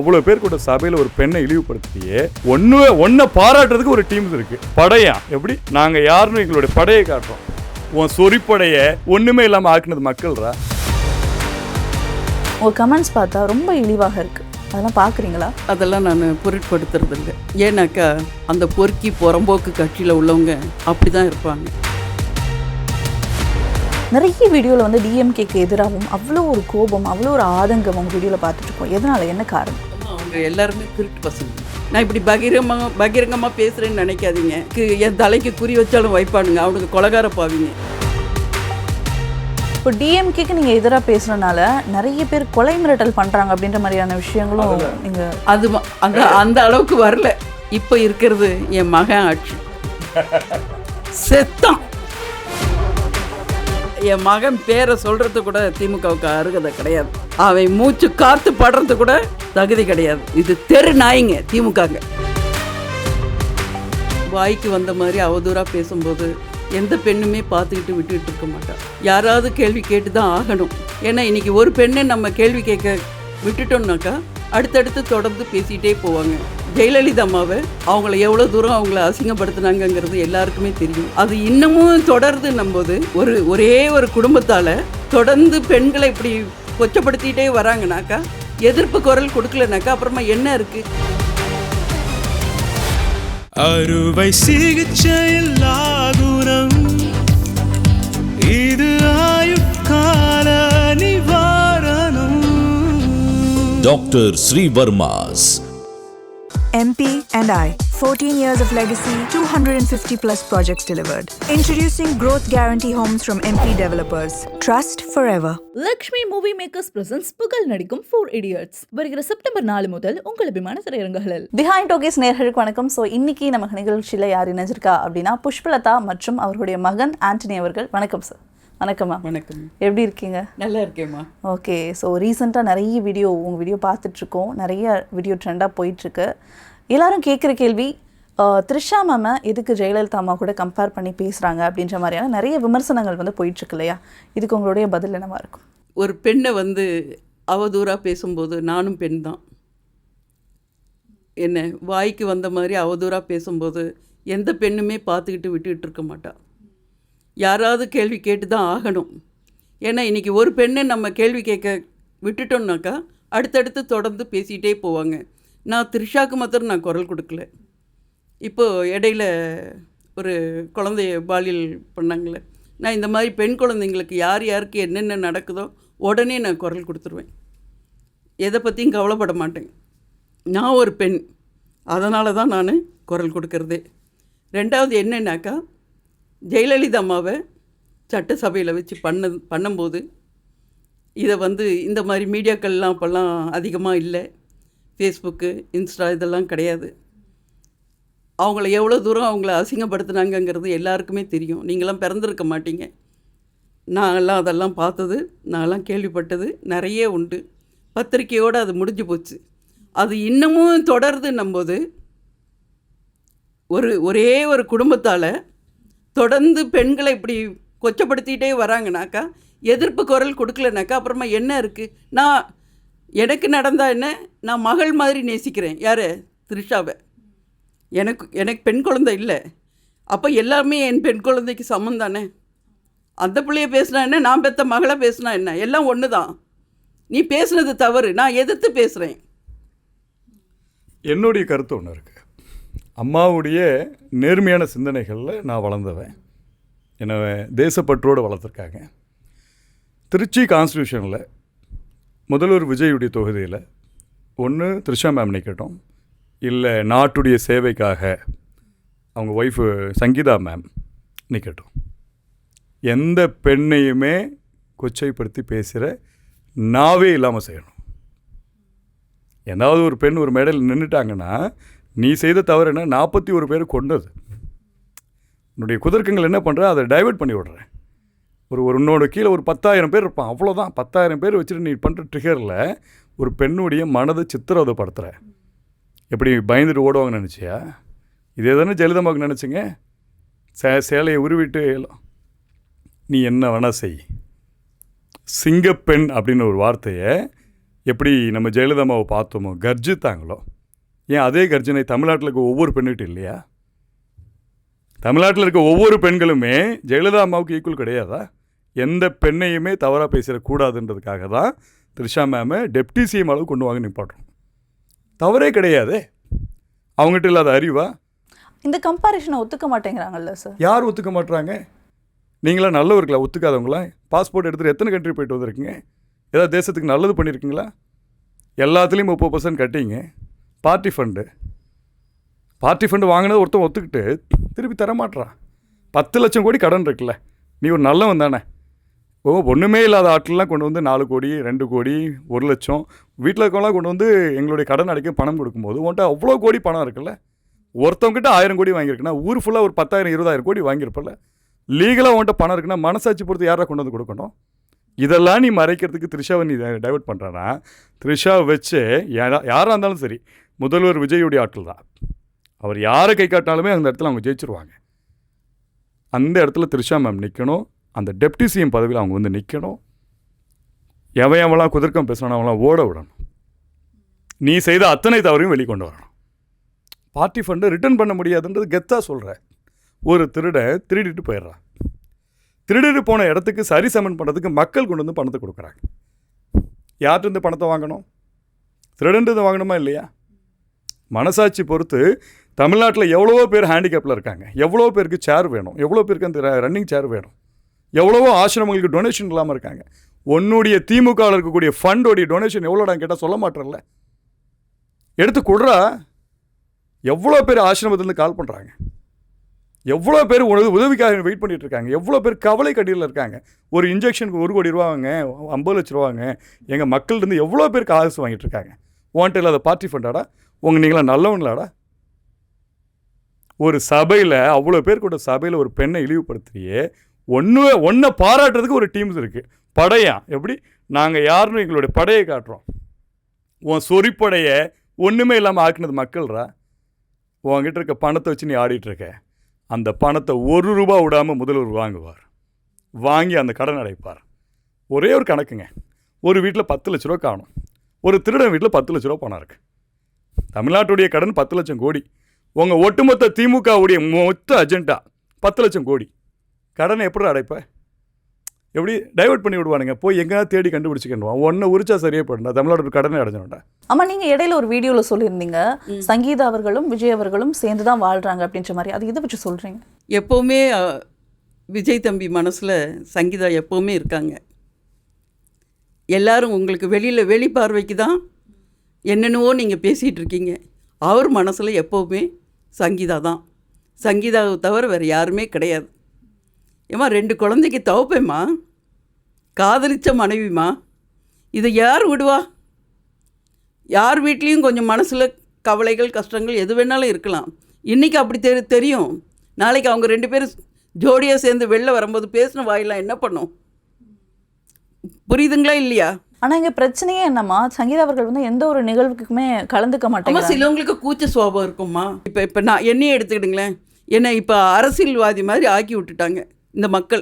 இவ்வளவு பேர் கூட சபையில ஒரு பெண்ணை இழிவுபடுத்தியே ஒன்ன பாராட்டுறதுக்கு ஒரு டீம் இருக்கு. படையா எப்படி நாங்க யாருன்னு எங்களுடைய படையை காட்டுறோம். உன் சொறிப்படைய ஒண்ணுமே இல்லாம ஆக்குனது மக்கள்ரா. உங்க கமெண்ட்ஸ் பார்த்தா ரொம்ப இழிவாக இருக்கு. அதெல்லாம் பார்க்குறீங்களா? அதெல்லாம் நான் பொருட்படுத்துறது இல்லை. ஏன்னாக்கா அந்த பொறுக்கி புறம்போக்கு கட்சியில் உள்ளவங்க அப்படி தான் இருப்பாங்க. நிறைய வீடியோவில் வந்து டிஎம்கேக்கு எதிராகவும் அவ்வளோ ஒரு கோபம், அவ்வளோ ஒரு ஆதங்கம் அவங்க வீடியோவில் பார்த்துட்ருக்கோம். எதனால், என்ன காரணம்? அவங்க எல்லாருமே திருட்டு பசங்க. நான் இப்படி பகிரங்கமாக பேசுகிறேன்னு நினைக்காதீங்க. என் தலைக்கு குறி வச்சாலும் வைப்பானுங்க. அவனுக்கு கொலகார பாவீங்க. இப்போ டிஎம்கேக்கு நீங்கள் எதிராக பேசுகிறனால நிறைய பேர் கொலை மிரட்டல் பண்ணுறாங்க அப்படின்ற மாதிரியான விஷயங்களும் நீங்கள் அது அந்த அளவுக்கு வரல. இப்போ இருக்கிறது என் மகன் ஆட்சி. செத்தான். என் மகன் பேரை சொல்கிறது கூட திமுகவுக்கு அருகதை கிடையாது. அவன் மூச்சு காற்று படுறது கூட தகுதி கிடையாது. இது தெரு நாய்ங்க திமுகங்க. வாய்க்கு வந்த மாதிரி அவதூறாக பேசும்போது எந்த பெண்ணுமே பார்த்துக்கிட்டு விட்டுக்கிட்டு இருக்க மாட்டான். யாராவது கேள்வி கேட்டு தான் ஆகணும். ஏன்னா இன்றைக்கி ஒரு பெண்ணை நம்ம கேள்வி கேட்க விட்டுட்டோம்னாக்கா அடுத்தடுத்து தொடர்ந்து பேசிகிட்டே போவாங்க. ஜெயலலிதா அம்மாவை அவங்கள எவ்வளோ தூரம் அவங்கள அசிங்கப்படுத்தினாங்கங்கிறது எல்லாருக்குமே தெரியும். அது இன்னமும் தொடருதுன்னும் போது ஒரே ஒரு குடும்பத்தால் தொடர்ந்து பெண்களை இப்படி கொச்சப்படுத்திகிட்டே வராங்கனாக்கா, எதிர்ப்பு குரல் கொடுக்கலனாக்கா அப்புறமா என்ன இருக்கு? அறுவை சிகிச்சையில் ஆகுரம் இது ஆயுட்கால நிவாரணம். Doctor Srivarma's MP and I, 14 years of legacy, 250 plus projects delivered. Introducing Growth Guarantee Homes from MP Developers. Trust forever. Lakshmi movie makers presents Pugazh நடிக்கும் 4 Idiots வருகிற செப்டம்பர் 4 முதல் உங்கள் அபிமான திரையரங்குகளில். பிஹைண்ட் டோகேஸ் நேயர்களுக்கு வணக்கம். ஸோ இன்னைக்கு நம்ம நிகழ்ச்சியில் யார் இணைஞ்சிருக்கா அப்படின்னா புஷ்பலதா மற்றும் அவருடைய மகன் ஆண்டனி அவர்கள். வணக்கம் சார். வணக்கம்மா. வணக்கம். எப்படி இருக்கீங்க? நல்லா இருக்கேம்மா. ஓகே. ஸோ ரீசெண்டாக நிறைய உங்கள் வீடியோ பார்த்துட்ருக்கோம். நிறைய வீடியோ ட்ரெண்டாக போயிட்டுருக்கு. எல்லாரும் கேட்குற கேள்வி, த்ரிஷா மேமை எதுக்கு ஜெயலலிதா அம்மா கூட கம்பேர் பண்ணி பேசுகிறாங்க அப்படின்ற மாதிரியான நிறைய விமர்சனங்கள் வந்து போயிட்டுருக்கு இல்லையா? இதுக்கு உங்களுடைய பதில் என்னவாக இருக்கும்? ஒரு பெண்ணை அவதூறாக பேசும்போது நானும் பெண் தான். என்ன வாய்க்கு வந்த மாதிரி அவதூறாக பேசும்போது எந்த பெண்ணுமே பார்த்துக்கிட்டு விட்டுக்கிட்டு இருக்க மாட்டாள். யாராவது கேள்வி கேட்டு தான் ஆகணும். ஏன்னா இன்றைக்கி ஒரு பெண்ணை நம்ம கேள்வி கேட்க விட்டுட்டோம்னாக்கா அடுத்தடுத்து தொடர்ந்து பேசிகிட்டே போவாங்க. நான் த்ரிஷாவுக்கு மாத்திரம் நான் குரல் கொடுக்கல. இப்போது இடையில ஒரு குழந்தைய பாலியல் பண்ணாங்களே, நான் இந்த மாதிரி பெண் குழந்தைங்களுக்கு யாருக்கு என்னென்ன நடக்குதோ உடனே நான் குரல் கொடுத்துருவேன். எதை பற்றியும் கவலைப்பட மாட்டேன். நான் ஒரு பெண், அதனால தான் நான் குரல் கொடுக்கறதே. ரெண்டாவது என்னன்னாக்கா, ஜெயலலிதா அம்மாவை சட்டசபையில் வச்சு பண்ணும்போது இதை இந்த மாதிரி மீடியாக்கள்லாம் அப்போல்லாம் அதிகமாக இல்லை. ஃபேஸ்புக்கு, இன்ஸ்டா இதெல்லாம் கிடையாது. அவங்கள எவ்வளோ தூரம் அவங்கள அசிங்கப்படுத்துனாங்கங்கிறது எல்லாருக்குமே தெரியும். நீங்களாம் பிறந்திருக்க மாட்டீங்க. நான்லாம் அதெல்லாம் பார்த்தது, நான்லாம் கேள்விப்பட்டது நிறைய உண்டு. பத்திரிக்கையோடு அது முடிஞ்சு போச்சு. அது இன்னமும் தொடருதுன்னும்போது ஒரே ஒரு குடும்பத்தால் தொடர்ந்து பெண்களை இப்படி கொச்சப்படுத்திகிட்டே வராங்கனாக்கா, எதிர்ப்பு குரல் கொடுக்கலனாக்கா அப்புறமா என்ன இருக்குது? எனக்கு நடந்தால் என்ன, நான் மகள் மாதிரி நேசிக்கிறேன். யார்? த்ரிஷாவை. எனக்கு பெண் குழந்தை இல்லை. அப்போ எல்லாமே என் பெண் குழந்தைக்கு சமம் தானே. அந்த பிள்ளைய பேசினா என்ன, நான் பெற்ற மகளை பேசினா என்ன, எல்லாம் ஒன்று தான். நீ பேசுனது தவறு, நான் எதிர்த்து பேசுகிறேன். என்னுடைய கருத்து ஒன்று இருக்குது. அம்மாவுடைய நேர்மையான சிந்தனைகளில் நான் வளர்ந்தவன். என்னை தேசப்பற்றோடு வளர்த்துருக்காங்க. திருச்சி கான்ஸ்டியூஷனில் முதல்வர் விஜயுடைய தொகுதியில் ஒன்று த்ரிஷா மேம் நிற்கட்டும், இல்லை நாட்டுடைய சேவைக்காக அவங்க ஒய்ஃபு சங்கீதா மேம் நிற்கட்டும். எந்த பெண்ணையுமே கொச்சைப்படுத்தி பேசுகிற நாவே இல்லாமல் செய்யணும். ஏதாவது ஒரு பெண் ஒரு மேடையில் நின்றுட்டாங்கன்னா, நீ செய்த தவறு என்ன, 41 பேர் கொண்டது. உன்னுடைய குதர்க்கங்கள் என்ன பண்ணுற, அதை டைவெர்ட் பண்ணி விடுறேன். உன்னோட கீழே ஒரு 10,000 பேர் இருப்பான், அவ்வளோதான். 10,000 பேர் வச்சுட்டு நீ பண்ணுற ட்ரிகரில் ஒரு பெண்ணுடைய மனதை சித்திரவதைப்படுத்துகிற. எப்படி பயந்துட்டு ஓடுவாங்கன்னு நினச்சியா? இதே தானே ஜெயலலிதாவுக்கு நினச்சிங்க. சேலையை உருவிட்டு நீ என்ன வேணால் செய். சிங்கப்பெண் அப்படின்னு ஒரு வார்த்தையை எப்படி நம்ம ஜெயலலிதா அம்மாவை பார்த்தோமோ கர்ஜித்தாங்களோ, ஏன் அதே கர்ஜனை தமிழ்நாட்டில் இருக்க ஒவ்வொரு பெண்ணிட்டு இல்லையா? தமிழ்நாட்டில் இருக்க ஒவ்வொரு பெண்களுமே ஜெயலலிதா அம்மாவுக்கு ஈக்குவல் கிடையாதா? எந்த பெண்ணையுமே தவறாக பேசிடக்கூடாதுன்றதுக்காக தான் த்ரிஷா மேமை டெப்டி சிஎம் அளவு கொண்டு வாங்க நிப்பாட்டுறோம். தவறே கிடையாது. அவங்ககிட்ட இல்லாத அறிவா? இந்த கம்பாரிஷனை ஒத்துக்க மாட்டேங்கிறாங்கல்ல சார்? யார் ஒத்துக்க மாட்டுறாங்க? நீங்களா நல்லவர்களா? ஒத்துக்காதவங்களா? பாஸ்போர்ட் எடுத்துகிட்டு எத்தனை கண்ட்ரி போயிட்டு வந்திருக்கீங்க? ஏதாவது தேசத்துக்கு நல்லது பண்ணியிருக்கீங்களா? எல்லாத்துலேயும் 30% கட்டிங்க. பார்ட்டி ஃபண்டு வாங்கினது ஒருத்தன் ஒத்துக்கிட்டு திருப்பி தரமாட்டுறான். 10 லட்சம் கோடி கடன் இருக்குல்ல, நீ ஒரு நல்லவன் தானே? ஒன்றுமே இல்லாத ஆட்கள்லாம் கொண்டு வந்து 4 கோடி 2 கோடி 1 லட்சம் வீட்டில் இருக்கவங்களாம் கொண்டு வந்து எங்களுடைய கடன் அடைக்க பணம் கொடுக்கும்போது உன்ட்ட அவ்வளோ கோடி பணம் இருக்குல்ல. ஒருத்தவங்கிட்ட 1000 கோடி வாங்கியிருக்குன்னா ஊர் ஃபுல்லாக ஒரு 10,000 20,000 கோடி வாங்கியிருப்பல. லீகலாக உன்ட்ட பணம் இருக்குன்னா மனசாட்சி பொறுத்து யாரை கொண்டு வந்து கொடுக்கணும்? இதெல்லாம் நீ மறைக்கிறதுக்கு த்ரிஷாவை நீ டைவர்ட் பண்ணுறனா? த்ரிஷாவை வச்சு யாராக இருந்தாலும் சரி, முதல்வர் விஜயுடைய ஆட்கள் தான். அவர் யாரை கை காட்டினாலுமே அந்த இடத்துல அவங்க ஜெயிச்சிருவாங்க. அந்த இடத்துல த்ரிஷா மேம் நிற்கணும். அந்த டெப்டி சிஎம் பதவியில் அவங்க வந்து நிற்கணும். எவன்லாம் குதிர்க்கம் பேசணும் அவங்களாம் ஓட விடணும். நீ செய்த அத்தனை தவறையும் வெளிக்கொண்டு வரணும். பார்ட்டி ஃபண்டை ரிட்டர்ன் பண்ண முடியாதுன்றது கெத்தாக சொல்கிற. ஒரு திருடிட்டு போயிடுறான். திருடிட்டு போன இடத்துக்கு சரி சமன் பண்ணுறதுக்கு மக்கள் கொண்டு வந்து பணத்தை கொடுக்குறாங்க. யார்கிட்ட பணத்தை வாங்கணும்? திருடன்றது வாங்கணுமா இல்லையா? மனசாட்சி பொறுத்து தமிழ்நாட்டில் எவ்வளவோ பேர் ஹேண்டிகேப்பில் இருக்காங்க. எவ்வளோ பேருக்கு சேர் வேணும், எவ்வளோ பேருக்கு அந்த ரன்னிங் சேர் வேணும், எவ்வளவோ ஆசிரமங்களுக்கு டொனேஷன் இல்லாமல் இருக்காங்க. உன்னுடைய திமுகவில் இருக்கக்கூடிய ஃபண்டோடைய டொனேஷன் எவ்வளோடான்னு கேட்டால் சொல்ல மாட்டேறல. எடுத்து கொடுறா. எவ்வளோ பேர் ஆசிரமத்துலேருந்து கால் பண்ணுறாங்க, எவ்வளோ பேர் உதவிக்காக வெயிட் பண்ணிகிட்டு இருக்காங்க, எவ்வளோ பேர் கவலை கடியில் இருக்காங்க. ஒரு இன்ஜெக்ஷனுக்கு 1 கோடி ரூபாங்க, 50 லட்ச ரூபாங்க. எங்கள் மக்கள்கிட்ட எவ்வளோ பேர் காசு வாங்கிட்டு இருக்காங்க. உன்ட்ட இல்லாத பார்ட்டி ஃபண்டாடா? நீங்களா நல்லவங்களாடா? ஒரு சபையில் அவ்வளோ பேர் கூட சபையில் ஒரு பெண்ணை இழிவுபடுத்துறியே. ஒன்றை பாராட்டுறதுக்கு ஒரு டீம்ஸ் இருக்குது. படையா? எப்படி? நாங்கள் யாருன்னு எங்களுடைய படையை காட்டுறோம். உன் சொறிப்படையை ஒன்றுமே இல்லாமல் ஆக்குனது மக்கள்ரா. உன்கிட்ட இருக்க பணத்தை வச்சு நீ ஆடிட்டுருக்க. அந்த பணத்தை 1 ரூபா விடாமல் முதல்வர் வாங்குவார். வாங்கி அந்த கடன் அடைப்பார். ஒரே ஒரு கணக்குங்க. ஒரு வீட்டில் 10 லட்ச ரூபா காணும். ஒரு திருடன் வீட்டில் 10 லட்ச ரூபா பணம் இருக்குது. தமிழ்நாட்டுடைய கடன் 10 லட்சம் கோடி. உங்கள் ஒட்டுமொத்த திமுகவுடைய மொத்த அஜெண்டா 10 லட்சம் கோடி. கடனை எப்படி அடைப்ப? எப்படி டைவர்ட் பண்ணி விடுவானுங்க? போய் எங்கேயா தேடி கண்டுபிடிச்சிக்கணுவான். ஒன்றை உரிச்சா சரியே போடணும். தமிழ்நாடு கடனை அடைஞ்சோண்டா. ஆமாம், நீங்கள் இடையில ஒரு வீடியோவில் சொல்லியிருந்தீங்க சங்கீதா அவர்களும் விஜய் அவர்களும் சேர்ந்து தான் வாழ்கிறாங்க அப்படின்ற மாதிரி. அது இதை வச்சு சொல்கிறீங்க? எப்போவுமே விஜய் தம்பி மனசில் சங்கீதா எப்போவுமே இருக்காங்க. எல்லாரும் உங்களுக்கு வெளி பார்வைக்கு தான் என்னென்னவோ நீங்கள் பேசிகிட்டு இருக்கீங்க. அவர் மனசில் எப்போவுமே சங்கீதா தான். சங்கீதாவை தவிர வேறு யாருமே கிடையாது. ஏம்மா 2 குழந்தைக்கு தவப்பேம்மா, காதலித்த மனைவிமா, இதை யார் விடுவா? யார் வீட்லேயும் கொஞ்சம் மனசில் கவலைகள் கஷ்டங்கள் எது வேணாலும் இருக்கலாம். இன்றைக்கி அப்படி தெரியும். நாளைக்கு அவங்க 2 பேரும் ஜோடியாக சேர்ந்து வெளில வரும்போது பேசின வாயெல்லாம் என்ன பண்ணும்? புரியுதுங்களா இல்லையா? ஆனால் இங்கே பிரச்சனையே என்னம்மா, சங்கீதா அவர்கள் வந்து எந்த ஒரு நிகழ்வுக்குமே கலந்துக்க மாட்டாங்க. சிலவங்களுக்கு கூச்ச சுவாபம் இருக்கும்மா. இப்போ நான் என்னையே எடுத்துக்கிடுங்களேன். என்னை இப்போ அரசியல்வாதி மாதிரி ஆக்கி விட்டுட்டாங்க இந்த மக்கள்.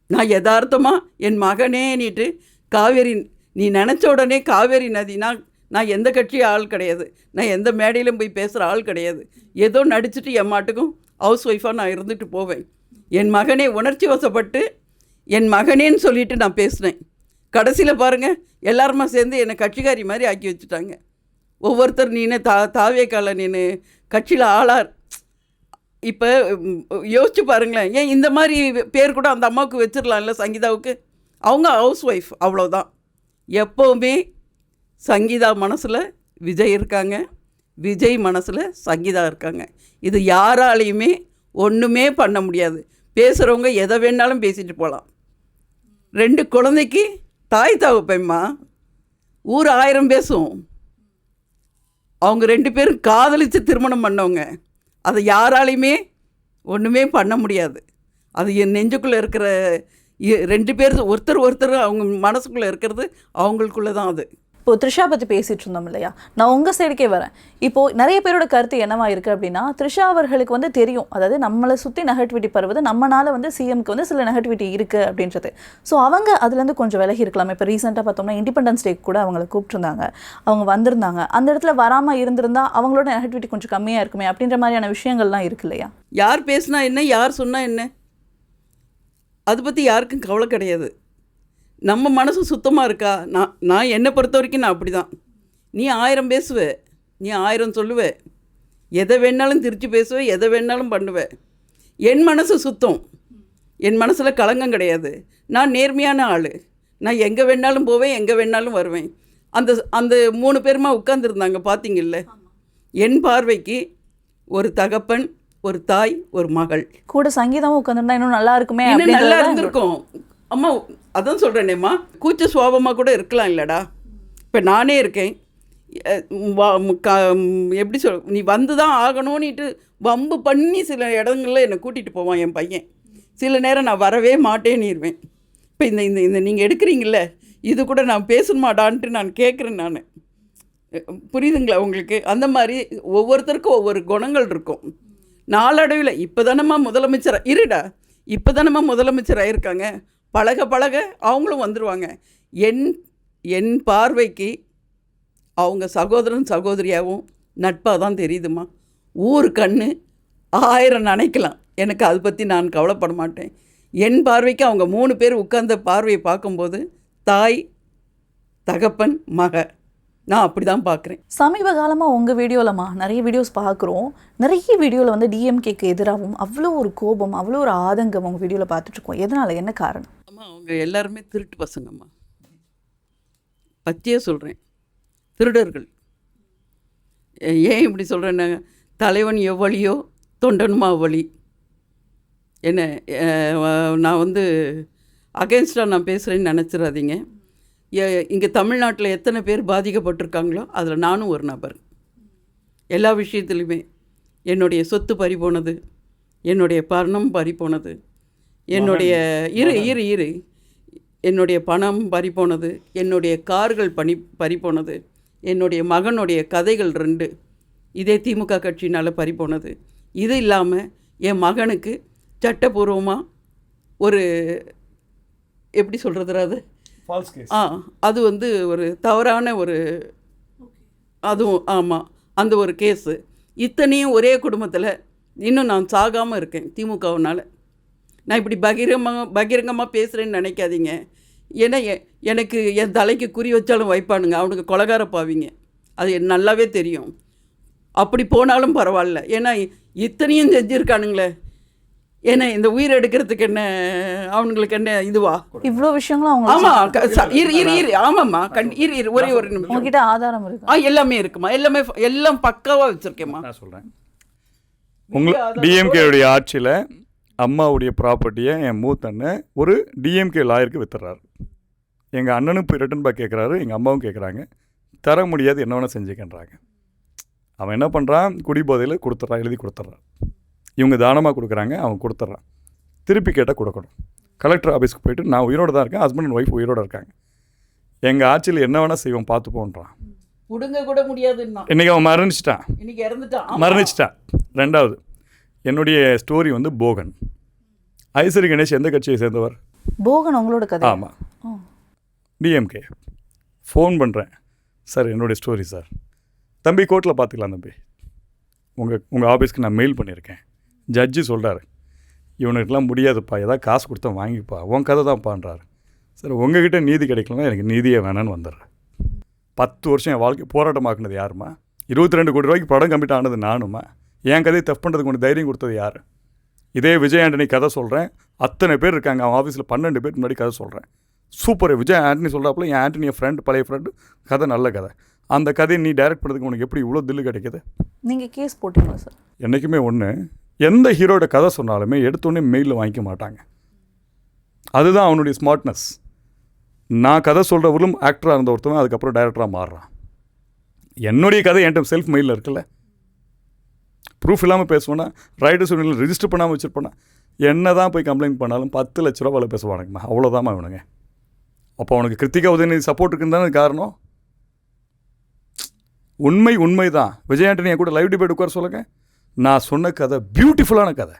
நான் யதார்த்தமாக என் மகனே நீட்டு காவேரி, நீ நினச்ச உடனே காவேரி நதி, நான் எந்த கட்சியும் ஆள் கிடையாது, நான் எந்த மேடையிலும் போய் பேசுகிற ஆள் கிடையாது. ஏதோ நடிச்சுட்டு என் மாட்டுக்கும் ஹவுஸ் ஒய்ஃபாக நான் இருந்துட்டு போவேன். என் மகனே உணர்ச்சி வசப்பட்டு என் மகனேன்னு சொல்லிட்டு நான் பேசினேன். கடைசியில் பாருங்கள், எல்லாருமா சேர்ந்து என்னை கட்சிக்காரி மாதிரி ஆக்கி வச்சுட்டாங்க. ஒவ்வொருத்தர் நீனு தாவேக்கால நீனு கட்சியில் ஆளார். இப்போ யோசிச்சு பாருங்களேன், ஏன் இந்த மாதிரி பேர் கூட அந்த அம்மாவுக்கு வச்சிடலாம்ல சங்கீதாவுக்கு? அவங்க ஹவுஸ் ஒய்ஃப், அவ்வளோதான். எப்போவுமே சங்கீதா மனசில் விஜய் இருக்காங்க, விஜய் மனசில் சங்கீதா இருக்காங்க. இது யாராலையுமே ஒன்றுமே பண்ண முடியாது. பேசுகிறவங்க எதை வேணாலும் பேசிட்டு போகலாம். 2 குழந்தைக்கு தாய் தகப்பேம்மா, ஊர் 1000 பேசும். அவங்க 2 பேரும் காதலித்து திருமணம் பண்ணவங்க. அதை யாராலையுமே ஒன்றுமே பண்ண முடியாது. அது என் நெஞ்சுக்குள்ளே இருக்கிற 2 பேர் ஒருத்தர் அவங்க மனசுக்குள்ளே இருக்கிறது அவங்களுக்குள்ளே தான் அது. இப்போ த்ரிஷா பற்றி பேசிகிட்டு இருந்தோம் இல்லையா, நான் உங்கள் சைடுக்கே வரேன். இப்போது நிறைய பேரோட கருத்து என்னவா இருக்குது அப்படின்னா, த்ரிஷா அவர்களுக்கு வந்து தெரியும், அதாவது நம்மளை சுற்றி நெகட்டிவிட்டி பரவுது, நம்மளால் வந்து சிஎம்க்கு வந்து சில நெகட்டிவிட்டி இருக்குது அப்படின்றது. ஸோ அவங்க அதுலேருந்து கொஞ்சம் விலகி இருக்கலாம். இப்போ ரீசெண்டாக பார்த்தோம்னா இண்டிபெண்டன்ஸ் டேக்கு கூட அவங்கள கூப்பிட்டுருந்தாங்க, அவங்க வந்திருந்தாங்க. அந்த இடத்துல வராமல் இருந்திருந்தா அவங்களோட நெகட்டிவிட்டி கொஞ்சம் கம்மியாக இருக்குமே அப்படின்ற மாதிரியான விஷயங்கள்லாம் இருக்கு இல்லையா? யார் பேசுனா என்ன, யார் சொன்னால் என்ன, அதை பற்றி யாருக்கும் கவலை கிடையாது. நம்ம மனசு சுத்தமாக இருக்கா? நான் என்னை பொறுத்த வரைக்கும் நான் அப்படி தான். நீ 1000 பேசுவே, நீ 1000 சொல்லுவே, எதை வேணாலும் திருச்சி பேசுவே, எதை வேணாலும் பண்ணுவேன். என் மனசு சுத்தம், என் மனசில் களங்கம் கிடையாது. நான் நேர்மையான ஆள். நான் எங்கே வேணாலும் போவேன், எங்கே வேணாலும் வருவேன். அந்த 3 பேருமா உட்காந்துருந்தாங்க பார்த்தீங்கல்ல, என் பார்வைக்கு ஒரு தகப்பன், ஒரு தாய், ஒரு மகள். கூட சங்கீதமும் உட்காந்துருந்தா இன்னும் நல்லா இருக்குமே, இன்னும் நல்லா இருந்திருக்கும். அம்மா அதான் சொல்கிறேனேம்மா, கூச்ச சுவாபமாக கூட இருக்கலாம் இல்லைடா. இப்போ நானே இருக்கேன், எப்படி நீ வந்து தான் ஆகணும்னுட்டு வம்பு பண்ணி சில இடங்களில் என்னை கூட்டிகிட்டு போவான் என் பையன். சில நேரம் நான் வரவே மாட்டேன்னிடுவேன். இப்போ இந்த நீங்கள் எடுக்கிறீங்கள, இது கூட நான் பேசணுமாடான்ட்டு நான் கேட்குறேன். நான் புரியுதுங்களா உங்களுக்கு? அந்த மாதிரி ஒவ்வொருத்தருக்கும் ஒவ்வொரு குணங்கள் இருக்கும். நாளடைவில் இப்போ தானம்மா முதலமைச்சர் ஆகியிருக்காங்க. பழக பழக அவங்களும் வந்துடுவாங்க. என் பார்வைக்கு அவங்க சகோதரன் சகோதரியாகவும் நட்பாக தான் தெரியுதுமா. ஊர் கண்ணு 1000 நினைக்கலாம், எனக்கு அதை பற்றி நான் கவலைப்பட மாட்டேன். என் பார்வைக்கு அவங்க 3 பேர் உட்கார்ந்த பார்வையை பார்க்கும்போது தாய், தகப்பன், மக, நான் அப்படி தான் பார்க்குறேன். சமீப காலமாக உங்கள் வீடியோவில்மா நிறைய வீடியோஸ் பார்க்குறோம். நிறைய வீடியோவில் வந்து டிஎம்கேக்கு எதிராகவும் அவ்வளோ ஒரு கோபம், அவ்வளோ ஒரு ஆதங்கம் உங்கள் வீடியோவில் பார்த்துட்ருக்கோம். எதனால், என்ன காரணம்? அம்மா, அவங்க எல்லாருமே திருட்டு பசங்கம்மா. பச்சையே சொல்கிறேன், திருடர்கள். ஏன் இப்படி சொல்கிறேன்னா, தலைவன் எவ்வளியோ தொண்டனுமா அவ்வளி. என்ன நான் வந்து அகேன்ஸ்டாக நான் பேசுகிறேன்னு நினச்சிடாதீங்க. இங்கே தமிழ்நாட்டில் எத்தனை பேர் பாதிக்கப்பட்டிருக்காங்களோ அதில் நானும் ஒரு நபர். எல்லா விஷயத்துலையுமே என்னுடைய சொத்து பறி போனது, என்னுடைய பணம் பறி போனது, என்னுடைய என்னுடைய பணம் பறி போனது, என்னுடைய கார்கள் பறி போனது, என்னுடைய மகனுடைய கதைகள் 2 இதே திமுக கட்சினால் பறி போனது. இது இல்லாமல் என் மகனுக்கு சட்டப்பூர்வமாக ஒரு எப்படி சொல்கிறது, அது வந்து ஒரு தவறான ஒரு, அதுவும் ஆமாம், அந்த ஒரு கேஸு. இத்தனையும் ஒரே குடும்பத்தில் இன்னும் நான் சாகாமல் இருக்கேன் திமுகவினால். நான் இப்படி பகிரங்கமாக பேசுகிறேன்னு நினைக்காதீங்க. ஏன்னா எனக்கு என் தலைக்கு குறி வச்சாலும் வைப்பானுங்க, அவனுக்கு கொலகார பாவிங்க, அது எனக்கு நல்லாவே தெரியும். அப்படி போனாலும் பரவாயில்ல, ஏன்னா இத்தனையும் செஞ்சுருக்கானுங்களே. ஏன்னா இந்த உயிர் எடுக்கிறதுக்கு என்ன அவங்களுக்கு என்ன இதுவா இவ்வளோ விஷயங்களும் அவங்க? ஆமாம், ஆமாம்மா, ஒரே ஒரு நிமிஷம். உங்ககிட்ட ஆதாரம் இருக்கு? எல்லாமே இருக்குமா, எல்லாம் பக்காவாக வச்சுருக்கேம்மா. நான் சொல்கிறேன், டிஎம்கேவுடைய ஆட்சியில் அம்மாவுடைய ப்ராப்பர்ட்டியை என் மூத்தண்ணன் ஒரு டிஎம்கே லாயருக்கு வித்துறாரு. எங்கள் அண்ணனும் போய் ரிட்டன் பேக் கேட்குறாரு, எங்கள் அம்மாவும் கேட்குறாங்க. தர முடியாது, என்ன வேணால் செஞ்சுக்கின்றாங்க. அவன் என்ன பண்ணுறான், குடிபோதையில் கொடுத்துட்றான், எழுதி கொடுத்துட்றான். இவங்க தானமாக கொடுக்குறாங்க, அவன் கொடுத்துட்றான். திருப்பி கேட்டால் கொடுக்கணும். கலெக்டர் ஆஃபீஸ்க்கு போயிட்டு நான் உயிரோடு தான் இருக்கேன், ஹஸ்பண்ட் அண்ட் ஒய்ஃப் உயிரோடு இருக்காங்க, எங்கள் ஆட்சியில் என்ன வேணால் செய்வோம் பார்த்துப்போன்றான். கொடுங்க கூட முடியாதுன்னா இன்றைக்கி அவன் மரணிச்சிட்டான். மரணிச்சிட்டான். 2வது என்னுடைய ஸ்டோரி வந்து போகன். ஐஸ்வரி கணேஷ் எந்த கட்சியை சேர்ந்தவர்? போகன் உங்களோட கதை? ஆமாம், டிஎம்கே. ஃபோன் பண்ணுறேன், சார் என்னுடைய ஸ்டோரி சார். தம்பி கோர்ட்டில் பார்த்துக்கலாம் தம்பி, உங்கள் ஆஃபீஸ்க்கு நான் மெயில் பண்ணியிருக்கேன். ஜட்ஜி சொல்கிறாரு, இவனுக்கெல்லாம் முடியாதுப்பா, ஏதாவது காசு கொடுத்தா வாங்கிப்பா, உன் கதை தான் பண்ணுறாரு. சார் உங்ககிட்ட நீதி கிடைக்கலன்னா எனக்கு நீதியே வேணான்னு வந்துடுறேன். 10 வருஷம் என் வாழ்க்கை போராட்டமாக்குனது யாருமா? 22 கோடி ரூபாய்க்கு படம் கம்மிட் ஆனது நானுமா? என் கதையை தப்பு பண்ணுறதுக்கு ஒன்று தைரியம் கொடுத்தது யார்? இதே விஜய் ஆண்டனி கதை சொல்கிறேன், அத்தனை பேர் இருக்காங்க அவன் ஆஃபீஸில், 12 பேர் முன்னாடி கதை சொல்கிறேன். சூப்பர், விஜய் ஆண்டனி சொல்கிறாப்புல என் ஆண்டனி என் ஃப்ரெண்டு, பழைய ஃப்ரெண்டு, கதை நல்ல கதை. அந்த கதையை நீ டைரக்ட் பண்ணுறதுக்கு உனக்கு எப்படி இவ்வளோ தில்லு கிடைக்கிது? நீங்கள் கேஸ் போட்டிங்களா சார்? என்றைக்குமே ஒன்று, எந்த ஹீரோட கதை சொன்னாலுமே எடுத்தோடனே மெயிலில் வாங்கிக்க மாட்டாங்க. அதுதான் அவனுடைய ஸ்மார்ட்னஸ். நான் கதை சொல்கிறவர்களும் ஆக்டராக இருந்த ஒருத்தவன் அதுக்கப்புறம் டைரக்டராக மாறுறான். என்னுடைய கதை என்கிட்ட செல்ஃப் மெயிலில் இருக்குல்ல, ப்ரூஃப் இல்லாமல் பேசுவேன்னா, ரைட்டர்ஸ் யூனியனில் ரிஜிஸ்டர் பண்ணாமல் வச்சுருப்பேன்னா, என்ன தான் போய் கம்ப்ளைண்ட் பண்ணாலும் 10 லட்ச ரூபா பேசுவானுங்கம்மா, அவ்வளோதாம்மா இவனுங்க. அப்போ அவனுக்கு கிருத்திகா உதயநிதி சப்போர்ட் இருக்குன்னு தானே காரணம். உண்மை தான். விஜய் ஆண்டனியை கூட லைவ் டிபேட் உட்கார சொல்லுங்கள். நான் சொன்ன கதை பியூட்டிஃபுல்லான கதை,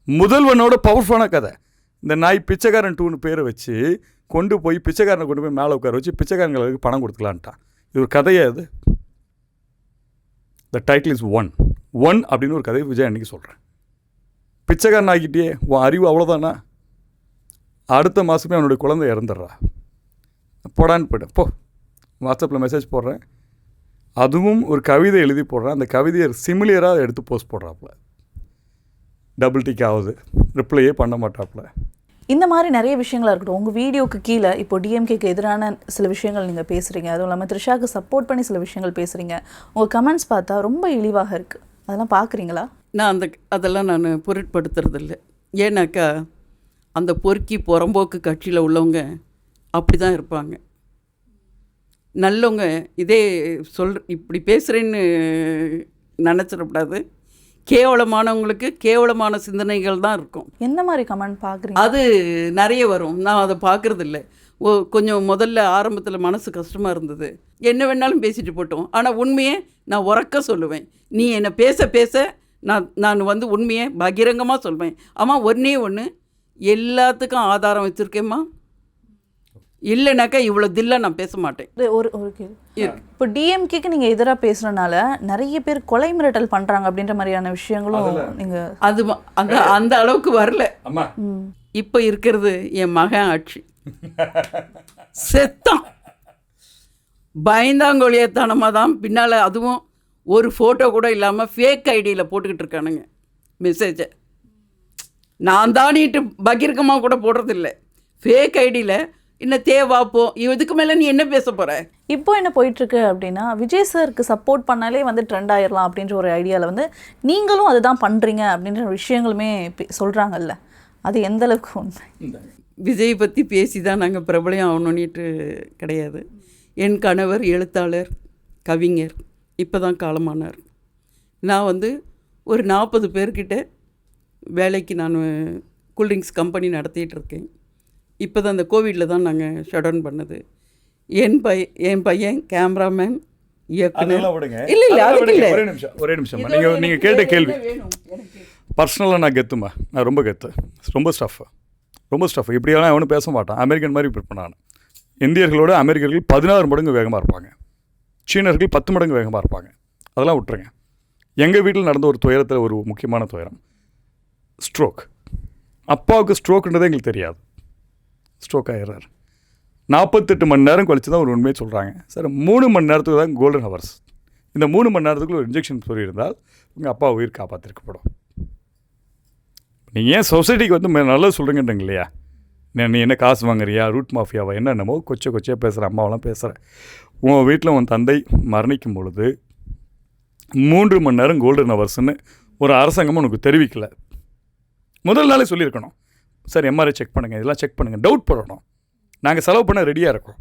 முதல்வனோட பவர்ஃபுல்லான கதை. இந்த நாய் பிச்சைக்காரன் 2ன்னு பேரை வச்சு கொண்டு போய் பிச்சைக்காரனை கொண்டு போய் மேலே உட்கார வச்சு பிச்சைக்காரங்களுக்கு பணம் கொடுத்துக்கலான்ட்டான். இது ஒரு கதையே. அது த டைட்டில் இஸ் ஒன் அப்படின்னு ஒரு கதையை விஜய் அன்னைக்கு சொல்கிறேன். பிச்சைக்காரன் ஆகிட்டே உன் அறிவு அவ்வளோதானா? அடுத்த மாதமே அவனுடைய குழந்தை இறந்துடுறா. போடான்னு போய்ட்டு போ, வாட்ஸ்அப்பில் மெசேஜ் போடுறேன். அதுவும் ஒரு கவிதை எழுதி போடுறேன். அந்த கவிதையை சிமிலியராக எடுத்து போஸ்ட் போடுறாப்புல. டபுள் டிக் ஆகுது, ரிப்ளையே பண்ண மாட்டாப்புல. இந்த மாதிரி நிறைய விஷயங்களாக இருக்கட்டும். உங்கள் வீடியோக்கு கீழே இப்போ டிஎம்கேக்கு எதிரான சில விஷயங்கள் நீங்கள் பேசுகிறீங்க, அதுவும் இல்லாமல் த்ரிஷாவுக்கு சப்போர்ட் பண்ணி சில விஷயங்கள் பேசுகிறீங்க. உங்கள் கமெண்ட்ஸ் பார்த்தா ரொம்ப இழிவாக இருக்குது. அதெல்லாம் பார்க்குறீங்களா? நான் அதெல்லாம் நான் பொருட்படுத்துறதில்ல. ஏன்னாக்கா அந்த பொறுக்கி புறம்போக்கு கட்சியில் உள்ளவங்க அப்படி தான் இருப்பாங்க. நல்லவங்க இதே இப்படி பேசுகிறேன்னு நினச்சிடக்கூடாது. கேவலமானவங்களுக்கு கேவலமான சிந்தனைகள் தான் இருக்கும். எந்த மாதிரி கமெண்ட் பார்க்குறீங்க? அது நிறைய வரும். நான் அதை பார்க்குறதில்ல. கொஞ்சம் முதல்ல ஆரம்பத்தில் மனசு கஷ்டமாக இருந்தது. என்ன வேணாலும் பேசிட்டு போட்டோம். ஆனால் உண்மையை நான் உறக்க சொல்லுவேன். நீ என்னை பேச நான் உண்மையை பகிரங்கமாக சொல்வேன். ஆமாம், ஒன்று எல்லாத்துக்கும் ஆதாரம் வச்சுருக்கேம்மா. இல்லைனாக்கா இவ்வளோ தில்லாக நான் பேச மாட்டேன். ஒரு இப்போ டிஎம்கேக்கு நீங்கள் எதிராக பேசுகிறனால நிறைய பேர் கொலை மிரட்டல் பண்ணுறாங்க அப்படின்ற மாதிரியான விஷயங்களும் நீங்கள் அது அந்த அளவுக்கு வரல. இப்போ இருக்கிறது என் மகன் ஆட்சி. செத்தான் பயந்தாங்கொழியத்தனமாக தான் பின்னால், அதுவும் ஒரு ஃபோட்டோ கூட இல்லாமல் ஃபேக் ஐடியில் போட்டுக்கிட்டு இருக்கானுங்க மெசேஜை. நான் தானிட்டு பகிரங்கமாக கூட போடுறதில்லை. ஃபேக் ஐடியில் இன்னும் தேவாப்போ இதுக்கு மேலே நீ என்ன பேச போகிற? இப்போ என்ன போயிட்டுருக்கு அப்படின்னா, விஜய் சாருக்கு சப்போர்ட் பண்ணாலே ட்ரெண்ட் ஆயிடலாம் அப்படின்ற ஒரு ஐடியாவில் நீங்களும் அதுதான் பண்ணுறீங்க அப்படின்ற விஷயங்களுமே சொல்கிறாங்கல்ல. அது எந்த அளவுக்கு உண்மை? விஜய் பற்றி பேசி தான் நாங்கள் பிரபலம் ஆகணுன்னிட்டு கிடையாது. என் கணவர் எழுத்தாளர், கவிஞர், இப்போ தான் காலமானார். நான் ஒரு 40 பேர்கிட்ட வேலைக்கு நான் கூல்ட்ரிங்க்ஸ் கம்பெனி நடத்திட்டு இருக்கேன். இப்போ தான் இந்த கோவிடில் தான் நாங்கள் ஷட் டவுன் பண்ணது. என் பையன் கேமராமேன், இயக்குனர். இல்லை ஒரே நிமிஷம். நீங்கள் கேட்ட கேள்வி பர்சனலாக நான் கெத்துமா? நான் ரொம்ப கெத்து, ரொம்ப ஸ்டஃப். இப்படியெல்லாம் எவனும் பேச மாட்டான். அமெரிக்கன் மாதிரி ப்ரிப்பேர் நான். இந்தியர்களோட அமெரிக்கர்கள் 16 மடங்கு வேகமாக இருப்பாங்க. சீனர்கள் 10 மடங்கு வேகமாக இருப்பாங்க. அதெல்லாம் விட்டுருங்க. எங்கள் வீட்டில் நடந்த ஒரு துயரத்தில் ஒரு முக்கியமான துயரம், ஸ்ட்ரோக். அப்பாவுக்கு ஸ்ட்ரோக்குன்றதே எங்களுக்கு தெரியாது. ஸ்ட்ரோக் ஆகிடுறாரு. 48 மணி நேரம் கழிச்சு தான் ஒரு உண்மையை சொல்கிறாங்க. சார் 3 மணி நேரத்துக்கு தான் கோல்டன் ஹவர்ஸ். இந்த 3 மணி நேரத்துக்குள்ள ஒரு இன்ஜெக்ஷன் சொல்லியிருந்தால் உங்கள் அப்பா உயிர் காப்பாற்றிருக்கப்படும். நீங்கள் ஏன் சொசைட்டிக்கு நல்லது சொல்கிறீங்கன்றீங்க இல்லையா? நீ என்ன காசு வாங்குறியா, ரூட் மாஃபியாவா, என்னென்னமோ கொச்சையாக பேசுகிற அம்மாவெல்லாம் பேசுகிறேன். உன் வீட்டில் உன் தந்தை மரணிக்கும் பொழுது 3 மணி நேரம் கோல்டன் ஹவர்ஸ்ன்னு ஒரு அரசாங்கமும் உனக்கு தெரிவிக்கலை. முதல் நாளே சொல்லியிருக்கணும். சார் எம்ஆர்ஐ செக் பண்ணுங்கள், இதெல்லாம் செக் பண்ணுங்கள், டவுட் போடணும். நாங்கள் செலவு பண்ண ரெடியாக இருக்கோம்.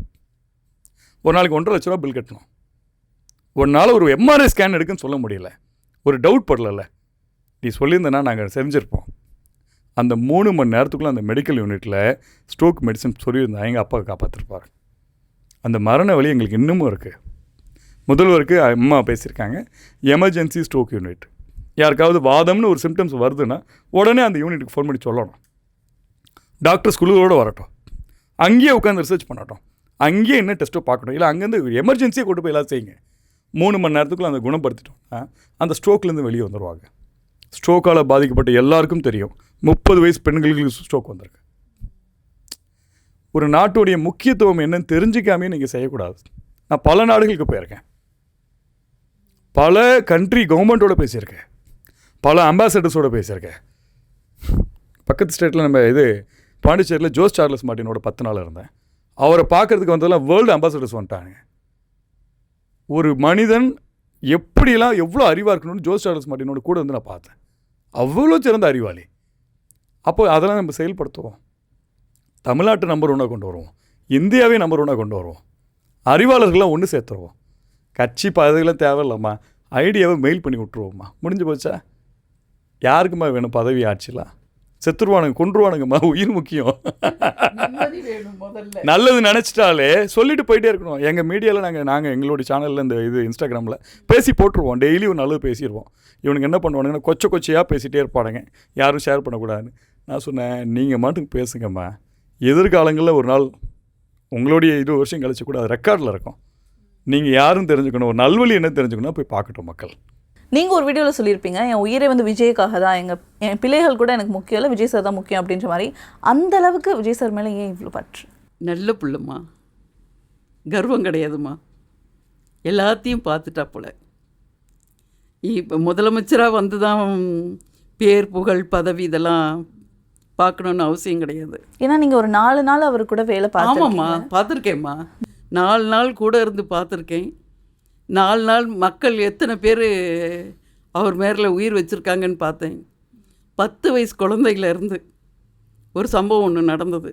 ஒரு நாளைக்கு 1.5 லட்ச ரூபா பில் கட்டணும். ஒரு நாள் ஒரு எம்ஆர்ஐ ஸ்கேன் எடுக்குன்னு சொல்ல முடியல, ஒரு டவுட் படல. நீ சொல்லியிருந்தேன்னா நாங்கள் செஞ்சுருப்போம். அந்த 3 மணி நேரத்துக்குள்ளே அந்த மெடிக்கல் யூனிட்டில் ஸ்ட்ரோக் மெடிசன் சொல்லியிருந்தா எங்கள் அப்பாவை காப்பாற்றிருப்பார். அந்த மரண வலி எங்களுக்கு இன்னமும் இருக்குது. முதல்வருக்கு அம்மா பேசியிருக்காங்க, எமர்ஜென்சி ஸ்ட்ரோக் யூனிட். யாருக்காவது வாதம்னு ஒரு சிம்டம்ஸ் வருதுன்னா உடனே அந்த யூனிட்டுக்கு ஃபோன் பண்ணி சொல்லணும். டாக்டர்ஸ் குழுவோடு வரட்டும், அங்கேயே உட்காந்து ரிசர்ச் பண்ணட்டும், அங்கேயே என்ன டெஸ்ட்டோ பார்க்கணும். இல்லை அங்கேருந்து எமர்ஜென்சியை கொண்டு போய் எல்லாம் செய்யுங்க. 3 மணி நேரத்துக்குள்ளே அந்த குணப்படுத்திட்டோம்னா அந்த ஸ்ட்ரோக்லேருந்து வெளியே வந்துடுவாங்க. ஸ்ட்ரோக்கால் பாதிக்கப்பட்ட எல்லாருக்கும் தெரியும், 30 வயசு பெண்களுக்கு ஸ்ட்ரோக் வந்திருக்கு. ஒரு நாட்டுடைய முக்கியத்துவம் என்னன்னு தெரிஞ்சிக்காமே நீங்கள் செய்யக்கூடாது. நான் பல நாடுகளுக்கு போயிருக்கேன், பல கண்ட்ரி கவர்மெண்ட்டோட பேசியிருக்கேன், பல அம்பாசடர்ஸோடு பேசியிருக்கேன். பக்கத்து ஸ்டேட்டில் நம்ம பாண்டிச்சேரியில் ஜோஸ் சார்லஸ் மார்ட்டினோட 10 நாள் இருந்தேன். அவரை பார்க்குறதுக்கு வந்ததெல்லாம் வேர்ல்டு அம்பாசடர்ஸ் வந்துட்டாங்க. ஒரு மனிதன் எப்படிலாம் எவ்வளோ அறிவாக இருக்கணும்னு ஜோஸ் சார்லஸ் மார்ட்டினோட கூட நான் பார்த்தேன். அவ்வளோ சிறந்த அறிவாளி. அப்போ அதெல்லாம் நம்ம செயல்படுத்துவோம். தமிழ்நாட்டு நம்பர் 1 கொண்டு வருவோம், இந்தியாவே நம்பர் 1 கொண்டு வருவோம், அறிவாளர்கள்லாம் ஒன்று சேர்த்துருவோம். கட்சி பதவியெல்லாம் தேவையில்லாமா, ஐடியாவை மெயில் பண்ணி விட்ருவோம்மா, முடிஞ்சு போச்சா? யாருக்குமா வேணும் பதவி, ஆட்சிலாம்? செத்துருவானுங்க, கொன்றுவானுங்கம்மா, உயிர் முக்கியம். நிம்மதி வேணும் முதல்ல. நல்லது நினச்சிட்டாலே சொல்லிட்டு போயிட்டே இருக்கணும். எங்கள் மீடியாவில் நாங்கள் எங்களுடைய சேனலில் இந்த இன்ஸ்டாகிராமில் பேசி போட்டுருவோம். டெய்லி ஒரு நல்லது பேசிடுவோம். இவனுக்கு என்ன பண்ணுவானுங்கன்னா கொச்சையாக பேசிகிட்டே இருப்பானுங்க, யாரும் ஷேர் பண்ணக்கூடாதுன்னு. நான் சொன்னேன், நீங்கள் மாட்டுக்கு பேசுங்கம்மா, எதிர்காலங்களில் ஒரு நாள் உங்களுடைய 20 வருஷம் கழிச்சு கூட அது ரெக்கார்டில் இருக்கும். நீங்கள் யாரும் தெரிஞ்சுக்கணும், ஒரு நல்வழி என்ன தெரிஞ்சுக்கணும், போய் பார்க்கட்டும் மக்கள். நீங்கள் ஒரு வீடியோவில் சொல்லியிருப்பீங்க, என் உயிரே வந்து விஜய்க்காக தான், என் பிள்ளைகள் கூட எனக்கு முக்கியம் இல்லை, விஜய் சார் தான் முக்கியம் அப்படின்ற மாதிரி. அந்த அளவுக்கு விஜய் சார் மேலே ஏன் இவ்வளோ பற்று? நல்ல பிள்ளைம்மா, கர்வம் கிடையாதும்மா, எல்லாத்தையும் பார்த்துட்டா போல. இப்போ முதலமைச்சராக வந்து தான் பேர் புகழ் பதவி இதெல்லாம் பார்க்கணுன்னு அவசியம் கிடையாது. ஏன்னா நீங்கள் ஒரு 4 நாள் அவர் கூட வேலை ஆமாம்மா, பார்த்துருக்கேம்மா. 4 நாள் கூட இருந்து பார்த்துருக்கேன். 4 நாள் மக்கள் எத்தனை பேர் அவர் மேலே உயிர் வச்சுருக்காங்கன்னு பார்த்தேன். 10 வயசு குழந்தையிலேருந்து ஒரு சம்பவம் ஒன்று நடந்தது.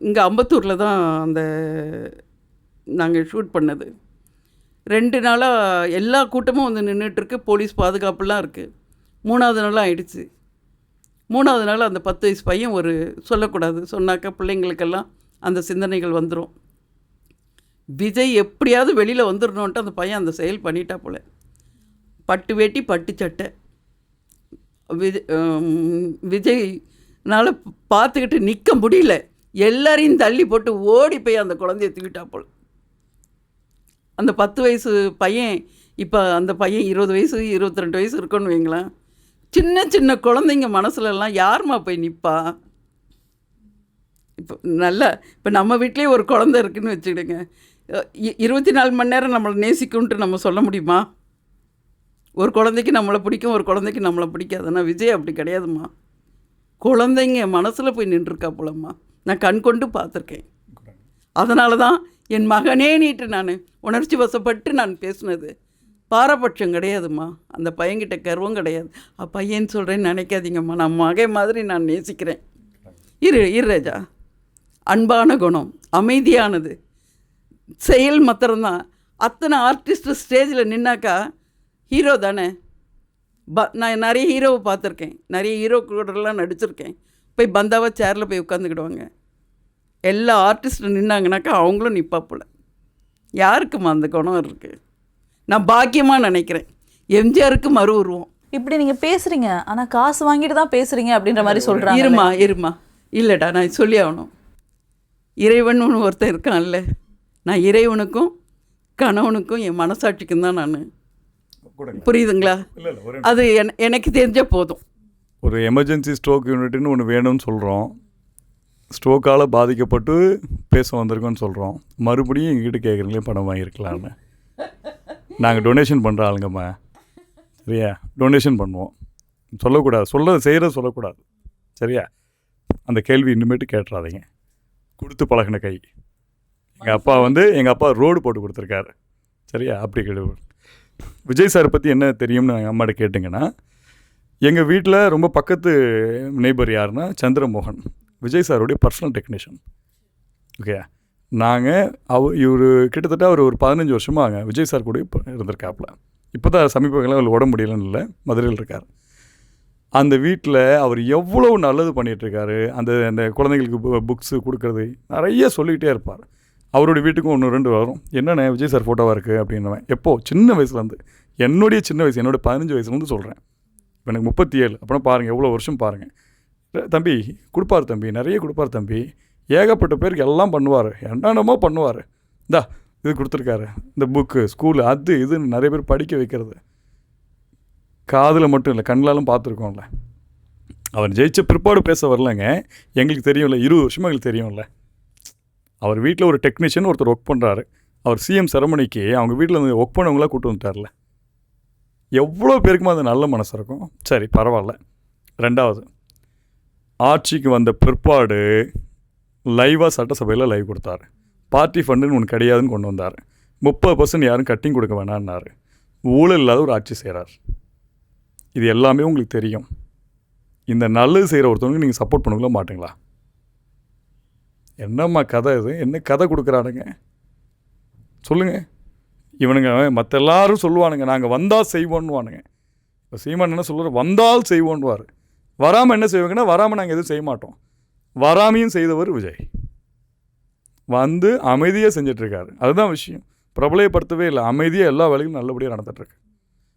இங்கே அம்பத்தூரில் தான் அந்த நாங்கள் ஷூட் பண்ணது. 2 நாளாக எல்லா கூட்டமும் வந்து நின்றுட்டுருக்கு, போலீஸ் பாதுகாப்புலாம் இருக்குது. 3ஆவது நாளாக ஆயிடுச்சு. 3ஆவது நாள் அந்த 10 வயசு பையன் ஒரு சொல்லக்கூடாது, சொன்னாக்கா பிள்ளைங்களுக்கெல்லாம் அந்த சிந்தனைகள் வந்துடும். விஜய் எப்படியாவது வெளியில் வந்துடணுன்ட்டு அந்த பையன் அந்த செயல் பண்ணிட்டா போல. பட்டு வேட்டி பட்டு சட்டை. விஜய்னால் பார்த்துக்கிட்டு நிற்க முடியல, எல்லாரையும் தள்ளி போட்டு ஓடி போய் அந்த குழந்தைய தூக்கிட்டா போல. அந்த 10 வயசு பையன், இப்போ அந்த பையன் 20 வயசு 22 வயசு இருக்குன்னு வைங்களேன். சின்ன சின்ன குழந்தைங்க மனசுலலாம் யாருமா போய் நிற்பா? இப்போ நம்ம வீட்லேயே ஒரு குழந்தை இருக்குதுன்னு வச்சுக்கிடுங்க, 24 மணி நேரம் நம்மளை நேசிக்கும்ன்ட்டு நம்ம சொல்ல முடியுமா? ஒரு குழந்தைக்கு நம்மளை பிடிக்கும், ஒரு குழந்தைக்கு நம்மளை பிடிக்காது. ஆனால் விஜய் அப்படி கிடையாதும்மா. குழந்தைங்க மனசில் போய் நின்றுருக்கா போலம்மா. நான் கண் கொண்டு பார்த்துருக்கேன். அதனால தான் என் மகனே நீட்டு நான் உணர்ச்சி வசப்பட்டு நான் பேசுனது. பாரபட்சம் கிடையாதும்மா, அந்த பையன்கிட்ட கர்வம் கிடையாது. பையன் சொல்கிறேன்னு நினைக்காதீங்கம்மா, நான் மகன் மாதிரி நான் நேசிக்கிறேன். இரு ராஜா, அன்பான குணம், அமைதியானது, செயல் மாத்திரம்தான். அத்தனை ஆர்டிஸ்ட்டு ஸ்டேஜில் நின்னாக்கா ஹீரோ தானே. நான் நிறைய ஹீரோவை பார்த்துருக்கேன், நிறைய ஹீரோ கூடலாம் நடிச்சிருக்கேன். போய் பந்தாவாக சேரில் போய் உட்காந்துக்கிடுவாங்க. எல்லா ஆர்டிஸ்ட்டும் நின்னாங்கனாக்கா அவங்களும் நிற்பா போல. யாருக்குமா அந்த குணம் இருக்குது? நான் பாக்கியமாக நினைக்கிறேன். எம்ஜிஆருக்கு மறு உருவம். இப்படி நீங்கள் பேசுகிறீங்க, ஆனால் காசு வாங்கிட்டு தான் பேசுகிறீங்க அப்படின்ற மாதிரி சொல்கிறாங்க. இருமா இல்லைடா, நான் சொல்லி ஆகணும். இறைவன் ஒருத்தன் இருக்கான்ல, நான் இறைவனுக்கும் கணவனுக்கும் என் மனசாட்சிக்கும் தான் நான். புரியுதுங்களா? அது எனக்கு தெரிஞ்ச போதும். ஒரு எமர்ஜென்சி ஸ்ட்ரோக் யூனிட்னு ஒன்று வேணும்னு சொல்கிறோம். ஸ்ட்ரோக்கால் பாதிக்கப்பட்டு பேச வந்திருக்கோன்னு சொல்கிறோம். மறுபடியும் எங்ககிட்ட கேட்குறீங்களே பணம் வாங்கியிருக்கலான்னு. நாங்கள் டொனேஷன் பண்ணுற ஆளுங்கம்மா, சரியா? டொனேஷன் பண்ணுவோம், சொல்லக்கூடாது, செய்கிறது சொல்லக்கூடாது, சரியா? அந்த கேள்வி இன்னுமேட்டு கேட்டுறாதீங்க. கொடுத்து பழகின கை. எங்கள் அப்பா ரோடு போட்டு கொடுத்துருக்காரு, சரியா? அப்படி கிடையாது. விஜய் சாரை பற்றி என்ன தெரியும்னு எங்கள் அம்மாட்ட கேட்டிங்கன்னா, எங்கள் வீட்டில் ரொம்ப பக்கத்து நெய்பர் யாருன்னா சந்திரமோகன், விஜய் சாருடைய பர்சனல் டெக்னீஷியன். ஓகே, இவர் கிட்டத்தட்ட ஒரு 15 வருஷமாக விஜய் சார் கூட இருந்திருக்காப்புல. இப்போ தான் சமீபங்களில் உடம்பு முடியலன்னு இல்லை, மதுரையில் இருக்கார். அந்த வீட்டில் அவர் எவ்வளோ நல்லது பண்ணிகிட்ருக்காரு. அந்த குழந்தைங்களுக்கு புக்ஸு கொடுக்குறது நிறைய சொல்லிக்கிட்டே இருப்பார். அவருடைய வீட்டுக்கும் 1-2 வரும், என்னென்ன விஜய் சார் ஃபோட்டோவாக இருக்குது அப்படின்னுவேன். எப்போது சின்ன வயசுலேருந்து, என்னுடைய சின்ன வயசு, என்னோடய 15 வயசுலேருந்து சொல்கிறேன். இப்போ எனக்கு 37. அப்புறம் பாருங்கள் எவ்வளோ வருஷம் பாருங்கள். தம்பி கொடுப்பார், தம்பி நிறைய கொடுப்பார், தம்பி ஏகப்பட்ட பேருக்கு எல்லாம் பண்ணுவார், என்னென்னமோ பண்ணுவார். இது கொடுத்துருக்காரு, இந்த புக்கு ஸ்கூலு அது இதுன்னு நிறைய பேர் படிக்க வைக்கிறது. காதில் மட்டும் இல்லை, கண்ணாலும் பார்த்துருக்கோம்ல. அவர் ஜெயிச்ச பிற்பாடு பேச வரலங்க, எங்களுக்கு தெரியும்ல, 20 வருஷமாக எங்களுக்கு தெரியும்ல. அவர் வீட்டில் ஒரு டெக்னீஷியன் ஒருத்தர் ஒர்க் பண்ணுறாரு. அவர் சிஎம் செரமனிக்கு அவங்க வீட்டில் வந்து ஒர்க் பண்ணவங்களாம் கூப்பிட்டு வந்துட்டார்ல. எவ்வளோ பேருக்குமா அது நல்ல மனசு இருக்கும். சரி பரவாயில்ல. 2வது, ஆட்சிக்கு வந்த பிற்பாடு லைவாக சட்டசபையில் லைவ் கொடுத்தாரு. பார்ட்டி ஃபண்டுன்னு ஒன்று கிடையாதுன்னு கொண்டு வந்தார். 30% யாரும் கட்டிங் கொடுக்க வேணான்னாரு. ஊழல் இல்லாத ஒரு ஆட்சி செய்கிறார். இது எல்லாமே உங்களுக்கு தெரியும். இந்த நல்லது செய்கிற ஒருத்தவங்களுக்கு நீங்கள் சப்போர்ட் பண்ணுங்களா மாட்டீங்களா? என்னம்மா கதை இது? என்ன கதை கொடுக்குறானுங்க சொல்லுங்கள். இவனுங்க மற்ற எல்லாரும் சொல்லுவானுங்க நாங்கள் வந்தால் செய்வோன்னுவானுங்க. இப்போ சீமான் என்ன சொல்லுவார்? வந்தால் செய்வோன்னுவார். வராமல் என்ன செய்வாங்கன்னா, வராமல் நாங்கள் எதுவும் செய்ய மாட்டோம். வராமையும் செய்தவர் விஜய். வந்து அமைதியாக செஞ்சிட்ருக்காரு. அதுதான் விஷயம். பிரபலப்படுத்தவே இல்லை. அமைதியாக எல்லா வேலைகளும் நல்லபடியாக நடந்துகிட்ருக்கு.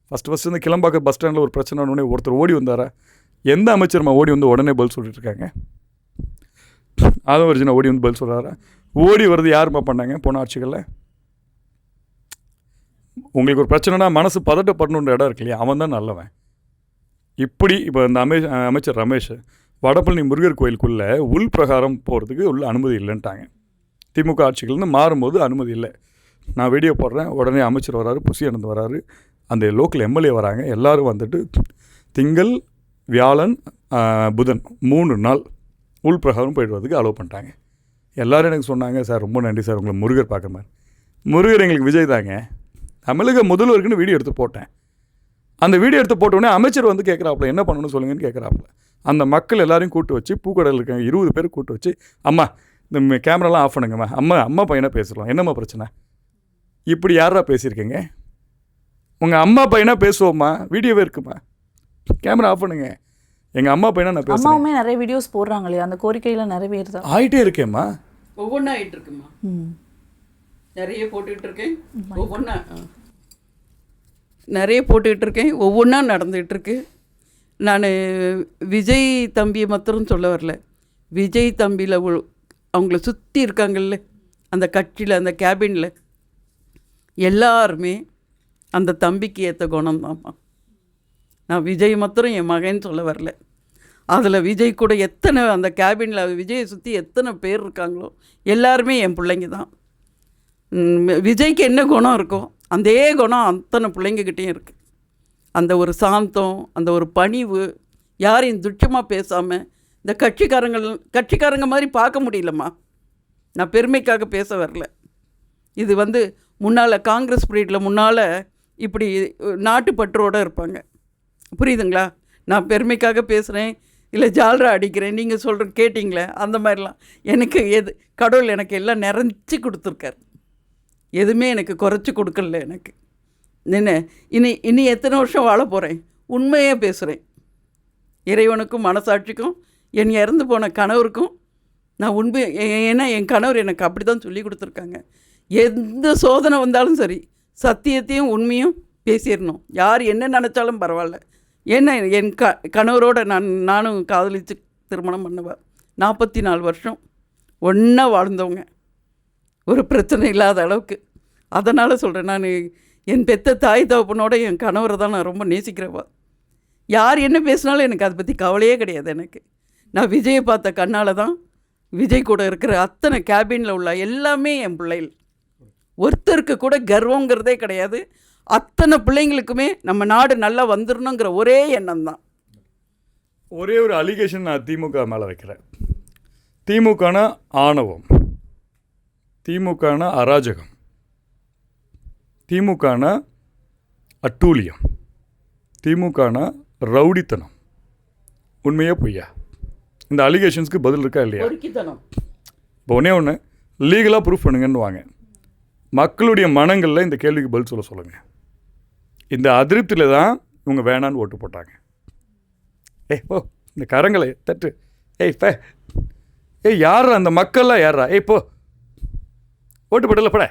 ஃபஸ்ட்டு இந்த கிளம்பாக்கம் பஸ் ஸ்டாண்டில் ஒரு பிரச்சனை உடனே ஒருத்தர் ஓடி வந்தாரா? எந்த அமைச்சர்மா ஓடி வந்து உடனே பதில் சொல்லிட்டு இருக்காங்க? அதுவும் ஓடி வந்து பதில் சொல்கிறாரா? ஓடி வருது யாருமா பண்ணாங்க போன ஆட்சிகளில்? உங்களுக்கு ஒரு பிரச்சனைனா மனசு பதட்டப்படணுன்ற இடம் இருக்கு இல்லையா, அவன் தான் நல்லவன். இப்படி இப்போ இந்த அமைச்சர் ரமேஷ் வடபழனி முருகர் கோயிலுக்குள்ளே உள் பிரகாரம் போகிறதுக்கு உள்ள அனுமதி இல்லைன்ட்டாங்க. திமுக ஆட்சிகள்னு மாறும்போது அனுமதி இல்லை. நான் வீடியோ போடுறேன், உடனே அமைச்சர் வராரு, புசி அனந்த் வராரு, அந்த லோக்கல் எம்எல்ஏ வராங்க. எல்லோரும் வந்துட்டு திங்கள் வியாழன் புதன் 3 நாள் உள் பிரகாரம் போயிடுவதுக்கு அலோவ் பண்ணிட்டாங்க. எல்லோரும் எனக்கு சொன்னாங்க, சார் ரொம்ப நன்றி சார், உங்களை முருகர் பார்க்குற மாதிரி. முருகர் எங்களுக்கு விஜய் தாங்க. தமிழக முதல்வருக்குன்னு வீடியோ எடுத்து போட்டேன். அந்த வீடியோ எடுத்து போட்டோடனே அமைச்சர் வந்து கேட்குறாப்புல, என்ன பண்ணணும்னு சொல்லுங்கன்னு கேட்குறாப்புல. அந்த மக்கள் எல்லாரையும் கூப்பிட்டு வச்சு, பூக்கடையில் இருக்காங்க 20 பேர் கூப்பிட்டு வச்சு, அம்மா இந்த கேமராலாம் ஆஃப் பண்ணுங்கம்மா, அம்மா பையனை பேசலாம், என்னம்மா பிரச்சனை? இப்படி யாரா பேசியிருக்கீங்க? உங்கள் அம்மா பையனாக பேசுவோம்மா, வீடியோவே இருக்குமா, கேமரா ஆஃப் பண்ணுங்க, எங்கள் அம்மா பையனா நான் பேசுகிறேன். அம்மாவுமே நிறைய வீடியோஸ் போடுறாங்க இல்லையா, அந்த கோரிக்கையில் நிறைவேறுதா? ஆகிட்டே இருக்கேம்மா, ஒவ்வொன்றா ஆகிட்டு இருக்குமா, நிறைய போட்டுக்கிட்டு இருக்கேன், ஒவ்வொன்றா நிறைய போட்டுக்கிட்டு இருக்கேன், ஒவ்வொன்றா நடந்துகிட்ருக்கு. நான் விஜய் தம்பியை மாத்திரம் சொல்ல வரல, விஜய் தம்பியில் அவங்கள சுற்றி இருக்காங்கல்ல, அந்த கட்சியில் அந்த கேபினில் எல்லாருமே அந்த தம்பிக்கு ஏற்ற குணம்தாம்மா. நான் விஜய் மாத்திரம் என் மகன் சொல்ல வரல. அதில் விஜய் கூட எத்தனை அந்த கேபினில் விஜயை சுற்றி எத்தனை பேர் இருக்காங்களோ எல்லாருமே என் பிள்ளைங்க தான். விஜய்க்கு என்ன குணம் இருக்கோ அதே குணம் அத்தனை பிள்ளைங்கக்கிட்டேயும் இருக்குது. அந்த ஒரு சாந்தம், அந்த ஒரு பணிவு, யாரையும் துச்சமாக பேசாமல், இந்த கட்சிக்காரங்க மாதிரி பார்க்க முடியலம்மா. நான் பெருமைக்காக பேச வரல. இது முன்னால் காங்கிரஸ் பீரியடில் முன்னால் இப்படி நாட்டுப்பற்றோடு இருப்பாங்க, புரியுதுங்களா? நான் பெருமைக்காக பேசுகிறேன், இல்லை ஜால்ரா அடிக்கிறேன், நீங்கள் சொல்கிற கேட்டிங்களே அந்த மாதிரிலாம் எனக்கு கடவுள் எனக்கு எல்லாம் நிறைச்சி கொடுத்துருக்கார். எதுவுமே எனக்கு குறைச்சி கொடுக்கல. எனக்கு என்ன இனி எத்தனை வருஷம் வாழ போகிறேன், உண்மையாக பேசுகிறேன். இறைவனுக்கும் மனசாட்சிக்கும் என் இறந்து போன கணவருக்கும் நான் உண்மை, ஏன்னா என் கணவர் எனக்கு அப்படி தான் சொல்லி கொடுத்துருக்காங்க. எந்த சோதனை வந்தாலும் சரி, சத்தியத்தையும் உண்மையும் பேசிடணும். யார் என்ன நினச்சாலும் பரவாயில்ல. ஏன்னா என் கணவரோடு நானும் காதலித்து திருமணம் பண்ணுவேன். 44 வருஷம் ஒன்றா வாழ்ந்தவங்க, ஒரு பிரச்சனை இல்லாத அளவுக்கு. அதனால் சொல்கிறேன், நான் என் பெத்த தாய் தகப்பனோட என் கணவரை தான் நான் ரொம்ப நேசிக்கிறவா. யார் என்ன பேசினாலும் எனக்கு அதை பற்றி கவலையே கிடையாது. எனக்கு நான் விஜயை பார்த்த கண்ணால் தான் விஜய் கூட இருக்கிற அத்தனை கேபினில் உள்ள எல்லாமே என் பிள்ளைகள். ஒருத்தருக்கு கூட கர்வங்கிறதே கிடையாது. அத்தனை பிள்ளைங்களுக்குமே நம்ம நாடு நல்லா வந்துடணுங்கிற ஒரே எண்ணம் தான். ஒரே ஒரு அலிகேஷன் நான் திமுக மேலே வைக்கிறேன். திமுகனா ஆணவம், திமுகனா அராஜகம், திமுகனா அட்டூழியம், திமுகனா ரவுடித்தனம். உண்மையா பொய்யா? இந்த அலிகேஷன்ஸ்க்கு பதில் இருக்கா இல்லையா? இப்போ ஒன்று லீகலாக ப்ரூஃப் பண்ணுங்கன்னு வாங்க. மக்களுடைய மனங்களில் இந்த கேள்விக்கு பதில் சொல்லுங்கள். இந்த அதிருப்தியில் தான் இவங்க வேணான்னு ஓட்டு போட்டாங்க. போ இந்த கரங்களை தட்டு, யாரா அந்த மக்கள்லாம் யாரா? போ ஓட்டு போட்டல பட.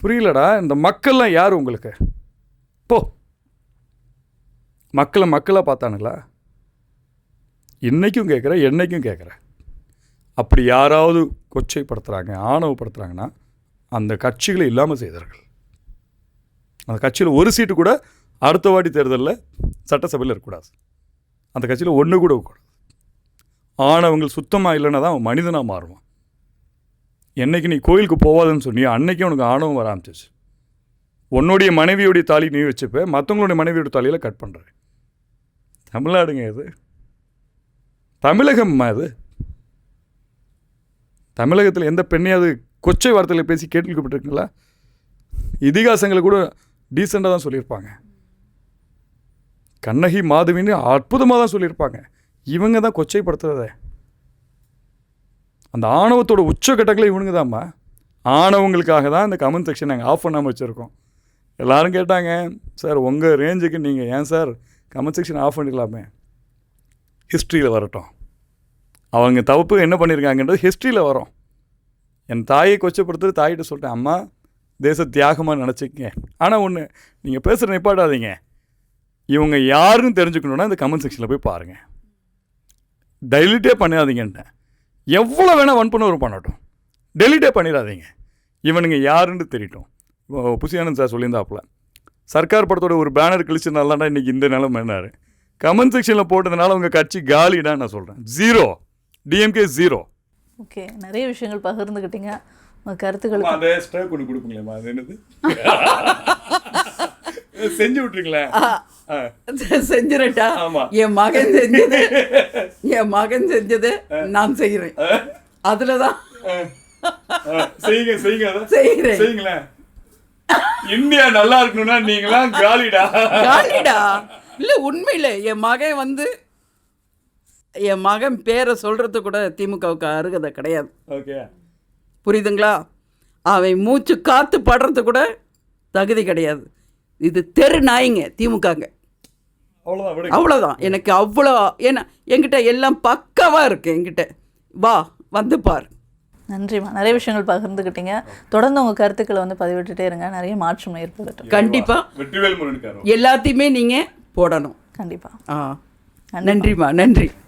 புரியலடா, இந்த மக்கள்லாம் யார் உங்களுக்கு? போ. மக்களாக பார்த்தானுங்களா? இன்றைக்கும் கேட்குறேன், என்னைக்கும் கேட்குறேன். அப்படி யாராவது கொச்சைப்படுத்துகிறாங்க, ஆணவப்படுத்துகிறாங்கன்னா அந்த கட்சிகளை இல்லாமல் செய்தார்கள். அந்த கட்சியில் ஒரு சீட்டு கூட அடுத்த வாட்டி தேர்தலில் சட்டசபையில் இருக்கக்கூடாது. அந்த கட்சியில் ஒன்று கூட இருக்கக்கூடாது. ஆணவங்கள் சுத்தமாக இல்லைன்னா தான் அவன் மனிதனாக மாறுவான். என்றைக்கு நீ கோயிலுக்கு போவாதுன்னு சொன்னியோ அன்றைக்கே உனக்கு ஆணவம் வர ஆரம்பிச்சிச்சு. உன்னுடைய மனைவியோடைய தாலி நீ வச்சுப்ப, மற்றவங்களுடைய மனைவியோட தாலியில் கட் பண்ணுற. தமிழ்நாடுங்க இது, தமிழகம்மா இது. தமிழகத்தில் எந்த பெண்ணையாவது கொச்சை வார்த்தையில் பேசி கேட்டுக்கப்பட்டிருக்குங்களா? இதிகாசங்களை கூட டீசெண்டாக தான் சொல்லியிருப்பாங்க. கண்ணகி மாதவின்னு அற்புதமாக தான் சொல்லியிருப்பாங்க. இவங்க தான் கொச்சைப்படுத்துறத. அந்த ஆணவத்தோட உச்சக்கட்டங்களை இவனுங்க தான்மா. ஆணவங்களுக்காக தான் இந்த கமெண்ட் செக்ஷன் நாங்கள் ஆஃப் பண்ணாமல் வச்சுருக்கோம். எல்லோரும் கேட்டாங்க, சார் உங்கள் ரேஞ்சுக்கு நீங்கள் ஏன் சார் கமெண்ட் செக்ஷன் ஆஃப் பண்ணிக்கலாமே, ஹிஸ்ட்ரியில் வரட்டும். அவங்க தவப்பு என்ன பண்ணியிருக்காங்கன்றது ஹிஸ்ட்ரியில் வரும். என் தாயை கொச்சப்படுத்துறது தாயிட்ட சொல்லிட்டேன், அம்மா தேச தியாகமாக நினச்சிக்கங்க. ஆனால் ஒன்று, நீங்கள் பேசுகிற நிப்பாட்டாதீங்க. இவங்க யாருன்னு தெரிஞ்சுக்கணுன்னா இந்த கமெண்ட் செக்ஷனில் போய் பாருங்கள். டெலிட்டே பண்ணாதீங்கன்ட்டேன். எவ்வளோ வேணால் வன்புணர்வு பண்ணட்டும், டெலிட்டே பண்ணிடாதீங்க. இவனுங்க யாருன்னு தெரியட்டும். புசியானந்த் சார் சொல்லியிருந்தாப்புல, சர்க்கார் படத்தோட ஒரு பேனர் கிழிச்சதுனால இன்றைக்கி இந்த நிலைமை என்னாரு. கமெண்ட் செக்ஷனில் போட்டதுனால உங்கள் கட்சி காலிடான்னு நான் சொல்கிறேன். 0, டிஎம்கே 0. ஓகே, நிறைய விஷயங்கள் பகிர்ந்துக்கிட்டீங்க. உங்கள் கருத்துக்கள் அதை ஸ்டே கொண்டு கொடுப்பீங்களேம்மா, அது என்னது செஞ்சு விட்ருங்களேன். செஞ்சிடட்டா? என் மகன் செஞ்சது நான் செய்கிறேன். அதில் தான் செய்யுங்களேன். இந்தியா நல்லா இருக்கணும்னா நீங்களாம் காலிடா. இல்லை, உண்மையில் என் மகன் பேரை சொல்கிறது கூட திமுகவுக்கு அருகதை கிடையாது. ஓகே, புரியுதுங்களா? அவன் மூச்சு காற்று படுறது கூட தகுதி கிடையாது. இது தெரு நாய்ங்க திமுகங்க. அவ்வளோதான். எனக்கு அவ்வளோ, ஏன்னா என்கிட்ட எல்லாம் பக்காவாக இருக்குது. என்கிட்ட வா, வந்து பார். நன்றிம்மா, நிறைய விஷயங்கள் பகிர்ந்துக்கிட்டீங்க. தொடர்ந்து உங்கள் கருத்துக்களை வந்து பதிவிட்டுட்டே இருங்க, நிறைய மாற்றம் ஏற்படுத்தும். கண்டிப்பாக எல்லாத்தையுமே நீங்கள் போடணும். கண்டிப்பாக. நன்றிம்மா, நன்றி.